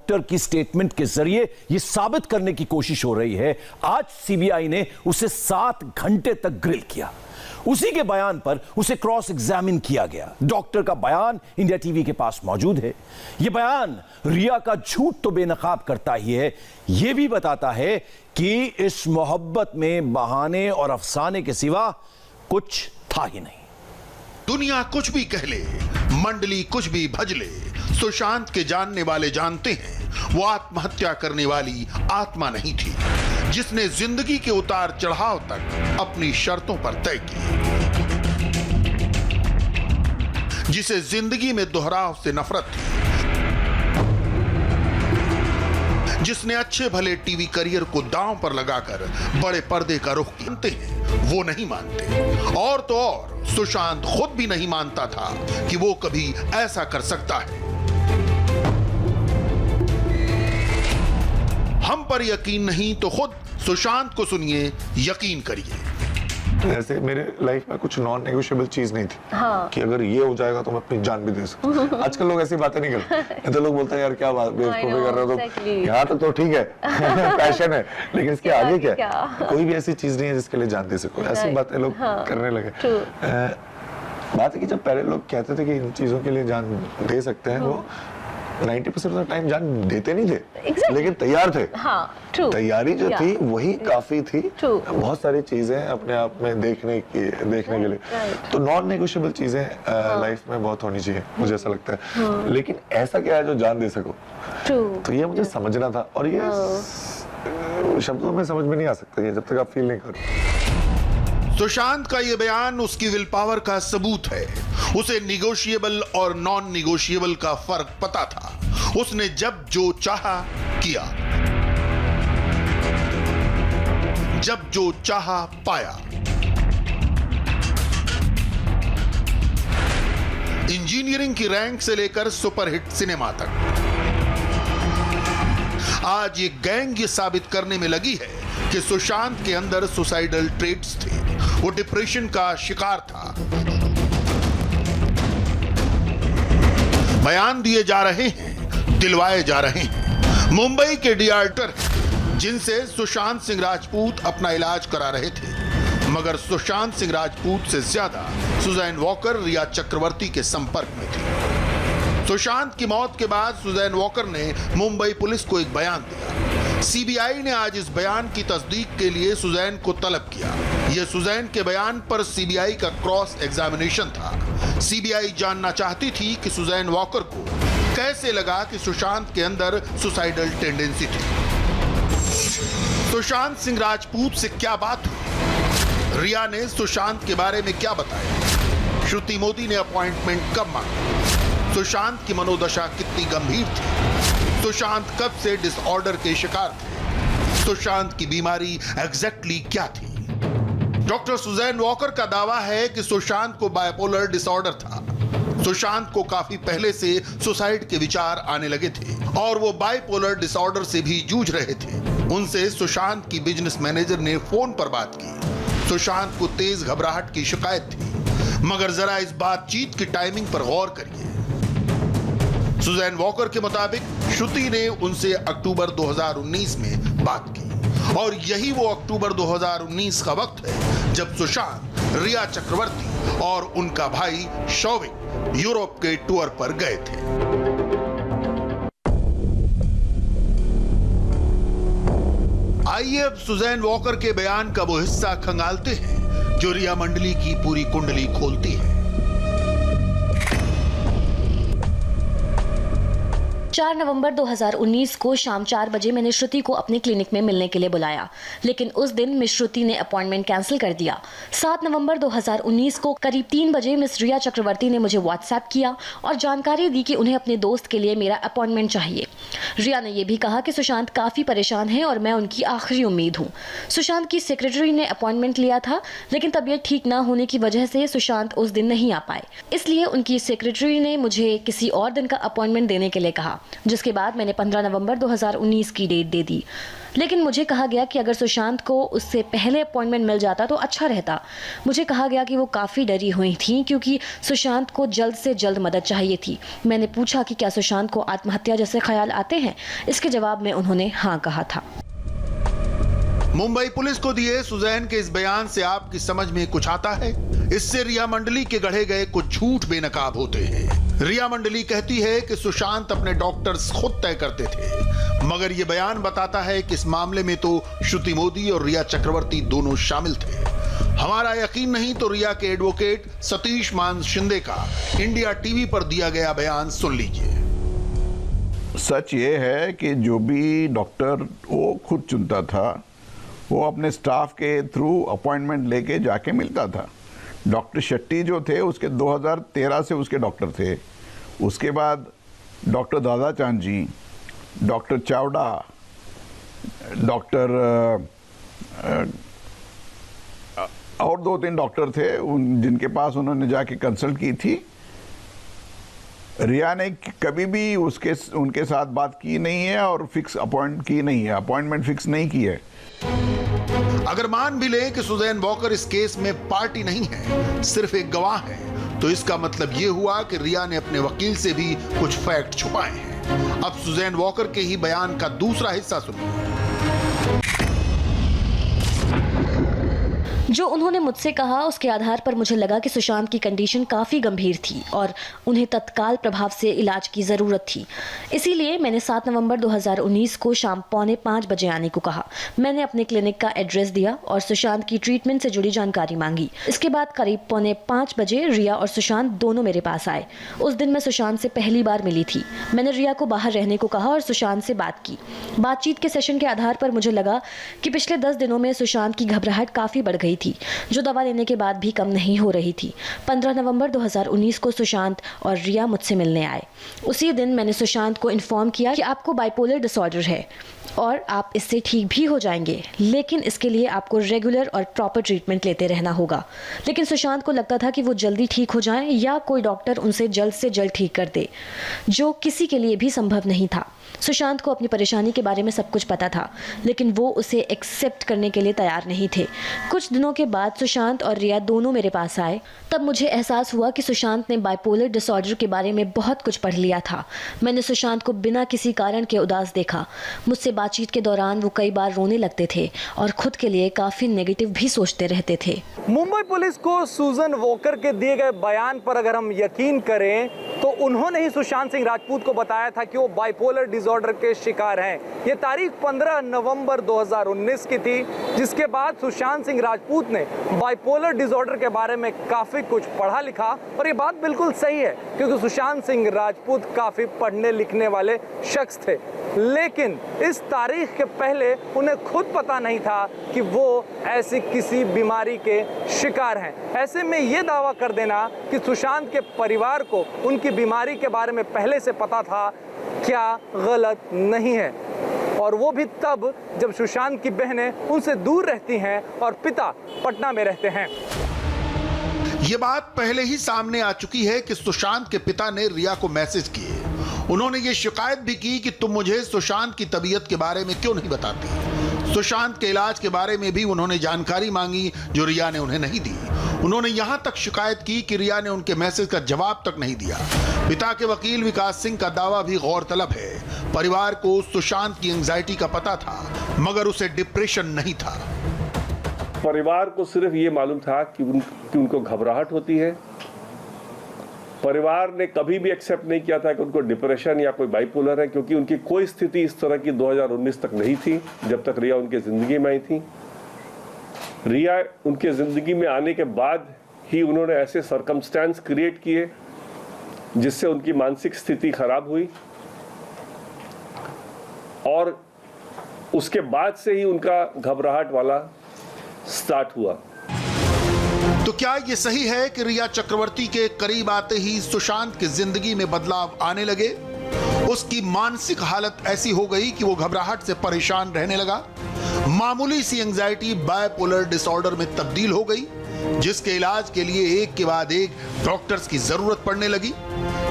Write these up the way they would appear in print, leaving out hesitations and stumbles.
Doctor की statement के जरिए यह साबित करने की कोशिश हो रही है। आज सीबीआई ने उसे 7 घंटे तक ग्रिल किया। उसी के बयान पर उसे क्रॉस एग्जामिन किया गया। डॉक्टर का बयान इंडिया टीवी के पास मौजूद है। यह बयान रिया का झूठ तो बेनकाब करता ही है, यह भी बताता है कि इस मोहब्बत में बहाने और अफसाने के सिवा कुछ था ही नहीं। दुनिया कुछ भी कह ले, मंडली कुछ भी भज ले, सुशांत के जानने वाले जानते हैं वो आत्महत्या करने वाली आत्मा नहीं थी जिसने जिंदगी के उतार चढ़ाव तक अपनी शर्तों पर तय की, जिसे जिंदगी में दोहराव से नफरत थी, जिसने अच्छे भले टीवी करियर को दांव पर लगाकर बड़े पर्दे का रुख किया, वो नहीं मानते। और तो और सुशांत खुद भी नहीं मानता था कि वो कभी ऐसा कर सकता है। हम पर यकीन नहीं तो खुद सुशांत को सुनिए, यकीन करिए। ऐसे मेरे लाइफ में कुछ नॉन नेगोशिएबल चीज नहीं थी। हाँ। कि अगर ये हो जाएगा तो मैं अपनी जान भी दे सकता। आजकल लोग ऐसी बातें नहीं करते। तो लोग बोलते हैं यार क्या बात बेवकूफी कर रहे हो, तो यहाँ तक तो ठीक है पैशन है, लेकिन इसके आगे क्या है? कोई भी ऐसी चीज नहीं है जिसके लिए जान दे सको। ऐसी बातें लोग करने लगे। बात है कि जब पहले लोग कहते थे कि इन चीजों के लिए जान दे सकते हैं, वो 90% ऑफ टाइम जान देते नहीं थे, लेकिन तैयार थे। हाँ, तैयारी जो थी वही काफी थी। बहुत सारी चीजें अपने आप में देखने के लिए तो नॉन नेगोशिएबल चीजें लाइफ में बहुत होनी चाहिए, मुझे ऐसा लगता है। लेकिन ऐसा क्या है जो जान दे सको, तो ये मुझे समझना था। और ये शब्दों में समझ में नहीं आ सकता ये जब तक आप फील नहीं करो। सुशांत का यह बयान उसकी विल पावर का सबूत है। उसे निगोशिएबल और नॉन निगोशिएबल का फर्क पता था। उसने जब जो चाहा किया, जब जो चाहा पाया। इंजीनियरिंग की रैंक से लेकर सुपरहिट सिनेमा तक आज ये गैंग ये साबित करने में लगी है कि सुशांत के अंदर सुसाइडल ट्रेट्स थे। वो डिप्रेशन का शिकार था। बयान दिए जा रहे हैं, दिलवाए जा रहे हैं। मुंबई के डॉक्टर जिनसे सुशांत सिंह राजपूत अपना इलाज करा रहे थे, मगर सुशांत सिंह राजपूत से ज्यादा सुजैन वॉकर रिया चक्रवर्ती के संपर्क में थी। सुशांत की मौत के बाद सुजैन वॉकर ने मुंबई पुलिस को एक बयान दिया। सीबीआई ने आज इस बयान की तस्दीक के लिए सुजैन को तलब किया। यह सुजैन के बयान पर सीबीआई का क्रॉस एग्जामिनेशन था। सीबीआई जानना चाहती थी कि सुजैन वॉकर को कैसे लगा कि सुशांत के अंदर सुसाइडल टेंडेंसी थी। सुशांत सिंह राजपूत से क्या बात हुई? रिया ने सुशांत के बारे में क्या बताया? श्रुति मोदी ने अपॉइंटमेंट कब मांगा? सुशांत की मनोदशा कितनी गंभीर थी? सुशांत कब से डिसऑर्डर के शिकार थे? सुशांत की बीमारी एग्जैक्टली क्या थी? डॉक्टर सुजैन वॉकर का दावा है कि सुशांत को बाइपोलर डिसऑर्डर था। सुशांत को काफी पहले से सुसाइड के विचार आने लगे थे और वो बाइपोलर डिसऑर्डर से भी जूझ रहे थे। उनसे सुशांत की बिजनेस मैनेजर ने फोन पर बात की। सुशांत को तेज घबराहट की शिकायत थी, मगर जरा इस बातचीत की टाइमिंग पर गौर करिए। सुजैन वॉकर के मुताबिक श्रुति ने उनसे अक्टूबर 2019 में बात की और यही वो अक्टूबर 2019 का वक्त है जब सुशांत, रिया चक्रवर्ती और उनका भाई शौविक यूरोप के टूर पर गए थे। आइए अब सुजैन वॉकर के बयान का वो हिस्सा खंगालते हैं जो रिया मंडली की पूरी कुंडली खोलती है। 4 नवंबर 2019 को शाम 4 बजे मैंने श्रुति को अपने क्लिनिक में मिलने के लिए बुलाया, लेकिन उस दिन मिस श्रुति ने अपॉइंटमेंट कैंसिल कर दिया। 7 नवंबर 2019 को करीब 3 बजे मिस रिया चक्रवर्ती ने मुझे व्हाट्सएप किया और जानकारी दी कि उन्हें अपने दोस्त के लिए मेरा अपॉइंटमेंट चाहिए। रिया ने यह भी कहा कि सुशांत काफ़ी परेशान है और मैं उनकी आखिरी उम्मीद हूँ। सुशांत की सेक्रेटरी ने अपॉइंटमेंट लिया था, लेकिन तबीयत ठीक न होने की वजह से सुशांत उस दिन नहीं आ पाए, इसलिए उनकी सेक्रेटरी ने मुझे किसी और दिन का अपॉइंटमेंट देने के लिए कहा, जिसके बाद मैंने 15 नवंबर 2019 की डेट दे दी। लेकिन मुझे कहा गया कि अगर सुशांत को उससे पहले अपॉइंटमेंट मिल जाता तो अच्छा रहता। मुझे कहा गया कि वो काफ़ी डरी हुई थी क्योंकि सुशांत को जल्द से जल्द मदद चाहिए थी। मैंने पूछा कि क्या सुशांत को आत्महत्या जैसे ख्याल आते हैं। इसके जवाब में उन्होंने हाँ कहा था। मुंबई पुलिस को दिए सुजैन के इस बयान से आपकी समझ में कुछ आता है? इससे रिया मंडली के गढ़े गए कुछ झूठ बेनकाब होते हैं। रिया मंडली कहती है कि सुशांत अपने डॉक्टर्स खुद तय करते थे, मगर यह बयान बताता है कि इस मामले में तो श्रुति मोदी और रिया चक्रवर्ती दोनों शामिल थे। हमारा यकीन नहीं तो रिया के एडवोकेट सतीश मान शिंदे का इंडिया टीवी पर दिया गया बयान सुन लीजिए। सच ये है कि जो भी डॉक्टर वो खुद चुनता था, वो अपने स्टाफ के थ्रू अपॉइंटमेंट लेके जाके मिलता था। डॉक्टर शेट्टी जो थे उसके 2013 से उसके डॉक्टर थे। उसके बाद डॉक्टर दादा चांद जी, डॉक्टर चावड़ा, डॉक्टर और 2-3 डॉक्टर थे जिनके पास उन्होंने जाके कंसल्ट की थी। रिया ने कभी भी उनके साथ बात की नहीं है और फिक्स अपॉइंट की नहीं है, अपॉइंटमेंट फिक्स नहीं की है। अगर मान भी लें कि सुजैन वॉकर इस केस में पार्टी नहीं है, सिर्फ एक गवाह है, तो इसका मतलब यह हुआ कि रिया ने अपने वकील से भी कुछ फैक्ट छुपाए हैं। अब सुजैन वॉकर के ही बयान का दूसरा हिस्सा सुनिए। जो उन्होंने मुझसे कहा उसके आधार पर मुझे लगा कि सुशांत की कंडीशन काफ़ी गंभीर थी और उन्हें तत्काल प्रभाव से इलाज की ज़रूरत थी। इसीलिए मैंने 7 नवंबर 2019 को शाम 4:45 बजे आने को कहा। मैंने अपने क्लिनिक का एड्रेस दिया और सुशांत की ट्रीटमेंट से जुड़ी जानकारी मांगी। इसके बाद करीब 4:45 बजे रिया और सुशांत दोनों मेरे पास आए। उस दिन मैं सुशांत से पहली बार मिली थी। मैंने रिया को बाहर रहने को कहा और सुशांत से बात की। बातचीत के सेशन के आधार पर मुझे लगा कि पिछले 10 दिनों में सुशांत की घबराहट काफ़ी बढ़ गई थी, जो दवा लेने के बाद भी कम नहीं हो रही थी। 15 नवंबर 2019 को सुशांत और रिया मुझसे मिलने आए। उसी दिन मैंने सुशांत को इन्फॉर्म किया कि आपको बाइपोलर डिसऑर्डर है और आप इससे ठीक भी हो जाएंगे, लेकिन इसके लिए आपको रेगुलर और प्रॉपर ट्रीटमेंट लेते रहना होगा। लेकिन सुशांत को लगता था कि वो जल्दी ठीक हो जाएं या कोई डॉक्टर उनसे जल्द से जल्द ठीक कर दे, जो किसी के लिए भी संभव नहीं था। सुशांत को अपनी परेशानी के बारे में सब कुछ पता था, लेकिन वो उसे एक्सेप्ट करने के लिए तैयार नहीं थे। कुछ दिनों के बाद सुशांत और रिया दोनों मेरे पास आए। तब मुझे एहसास हुआ कि सुशांत ने बाइपोलर डिसऑर्डर के बारे में बहुत कुछ पढ़ लिया था। मैंने सुशांत को बिना किसी कारण के उदास देखा। मुझसे बातचीत के दौरान वो कई बार रोने लगते थे और खुद के लिए काफ़ी नेगेटिव भी सोचते रहते थे। मुंबई पुलिस को सुजैन वॉकर के दिए गए बयान पर अगर हम यकीन करें तो उन्होंने ही सुशांत सिंह राजपूत को बताया था कि वो बाइपोलर डिसऑर्डर के शिकार हैं। ये तारीख 15 नवंबर 2019 की थी, जिसके बाद सुशांत सिंह राजपूत ने बाइपोलर डिसऑर्डर के बारे में काफ़ी कुछ पढ़ा लिखा। और ये बात बिल्कुल सही है क्योंकि सुशांत सिंह राजपूत काफ़ी पढ़ने लिखने वाले शख्स थे, लेकिन इस तारीख के पहले उन्हें खुद पता नहीं था कि वो ऐसी किसी बीमारी के शिकार हैं। ऐसे में ये दावा कर देना कि सुशांत के परिवार को उनकी बीमारी के बारे में पहले से पता था, क्या गलत नहीं है। और वो भी तब जब सुशांत की बहनें उनसे दूर रहती हैं और पिता पटना में रहते हैं। ये बात पहले ही सामने आ चुकी है कि सुशांत के पिता ने रिया को मैसेज किए। उन्होंने ये शिकायत भी की कि तुम मुझे सुशांत की तबीयत के बारे में क्यों नहीं बताती। सुशांत के इलाज के बारे में भी उन्होंने जानकारी मांगी जो रिया ने उन्हें नहीं दी। उन्होंने यहां तक शिकायत की कि रिया ने उनके मैसेज का जवाब तक नहीं दिया। पिता के वकील विकास सिंह का दावा भी गौरतलब है। परिवार को सुशांत की एंजाइटी का पता था, मगर उसे डिप्रेशन नहीं था। परिवार को सिर्फ ये मालूम था कि उनको घबराहट होती है। परिवार ने कभी भी एक्सेप्ट नहीं किया था कि उनको डिप्रेशन या कोई बाइपोलर है, क्योंकि उनकी कोई स्थिति इस तरह की 2019 तक नहीं थी, जब तक रिया उनके जिंदगी में आई थी। रिया उनके जिंदगी में आने के बाद ही उन्होंने ऐसे सर्कमस्टेंस क्रिएट किए जिससे उनकी मानसिक स्थिति खराब हुई और उसके बाद से ही उनका घबराहट वाला स्टार्ट हुआ। तो क्या ये सही है कि रिया चक्रवर्ती के करीब आते ही सुशांत की जिंदगी में बदलाव आने लगे? उसकी मानसिक हालत ऐसी हो गई कि वो घबराहट से परेशान रहने लगा। मामूली सी एंजाइटी बाइपोलर डिसऑर्डर में तब्दील हो गई, जिसके इलाज के लिए एक के बाद एक डॉक्टर्स की जरूरत पड़ने लगी।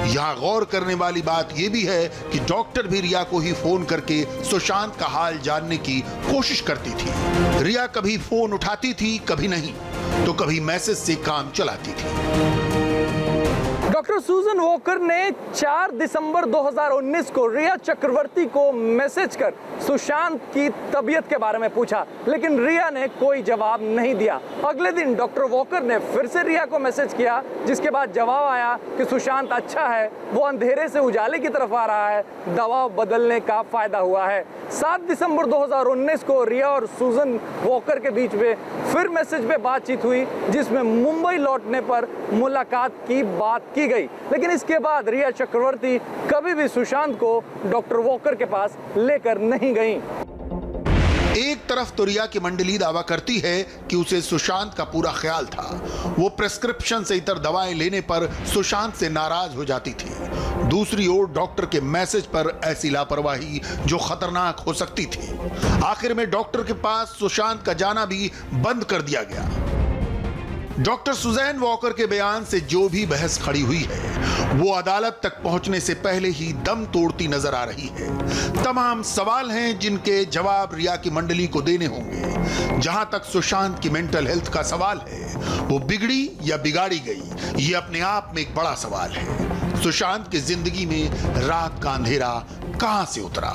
यहाँ गौर करने वाली बात यह भी है कि डॉक्टर भी रिया को ही फोन करके सुशांत का हाल जानने की कोशिश करती थी। रिया कभी फोन उठाती थी, कभी नहीं, तो कभी मैसेज से काम चलाती थी। डॉक्टर सूजन वॉकर ने 4 दिसंबर 2019 को रिया चक्रवर्ती को मैसेज कर सुशांत की तबीयत के बारे में पूछा, लेकिन रिया ने कोई जवाब नहीं दिया। अगले दिन डॉक्टर वॉकर ने फिर से रिया को मैसेज किया, जिसके बाद जवाब आया कि सुशांत अच्छा है, वो अंधेरे से उजाले की तरफ आ रहा है, दवा बदलने का फायदा हुआ है। 7 दिसंबर 2019 को रिया और सूजन वॉकर के बीच में फिर मैसेज पे बातचीत हुई, जिसमें मुंबई लौटने पर मुलाकात की बात की गई। लेकिन इसके बाद रिया चक्रवर्ती कभी भी सुशांत को डॉक्टर वॉकर के पास लेकर नहीं गई। एक तरफ तो रिया की मंडली दावा करती है कि उसे सुशांत का पूरा ख्याल था, वो प्रेस्क्रिप्शन से इतर दवाएं लेने पर सुशांत से नाराज हो जाती थी। दूसरी ओर डॉक्टर के मैसेज पर ऐसी लापरवाही जो खतरनाक हो सकती थी। आखिर में डॉक्टर के पास सुशांत का जाना भी बंद कर दिया गया। डॉक्टर सुजैन वॉकर के बयान से जो भी बहस खड़ी हुई है, वो अदालत तक पहुंचने से पहले ही दम तोड़ती नजर आ रही है। तमाम सवाल हैं जिनके जवाब रिया की मंडली को देने होंगे। जहां तक सुशांत की मेंटल हेल्थ का सवाल है, वो बिगड़ी या बिगाड़ी गई, ये अपने आप में एक बड़ा सवाल है। सुशांत की जिंदगी में रात का अंधेरा कहां से उतरा?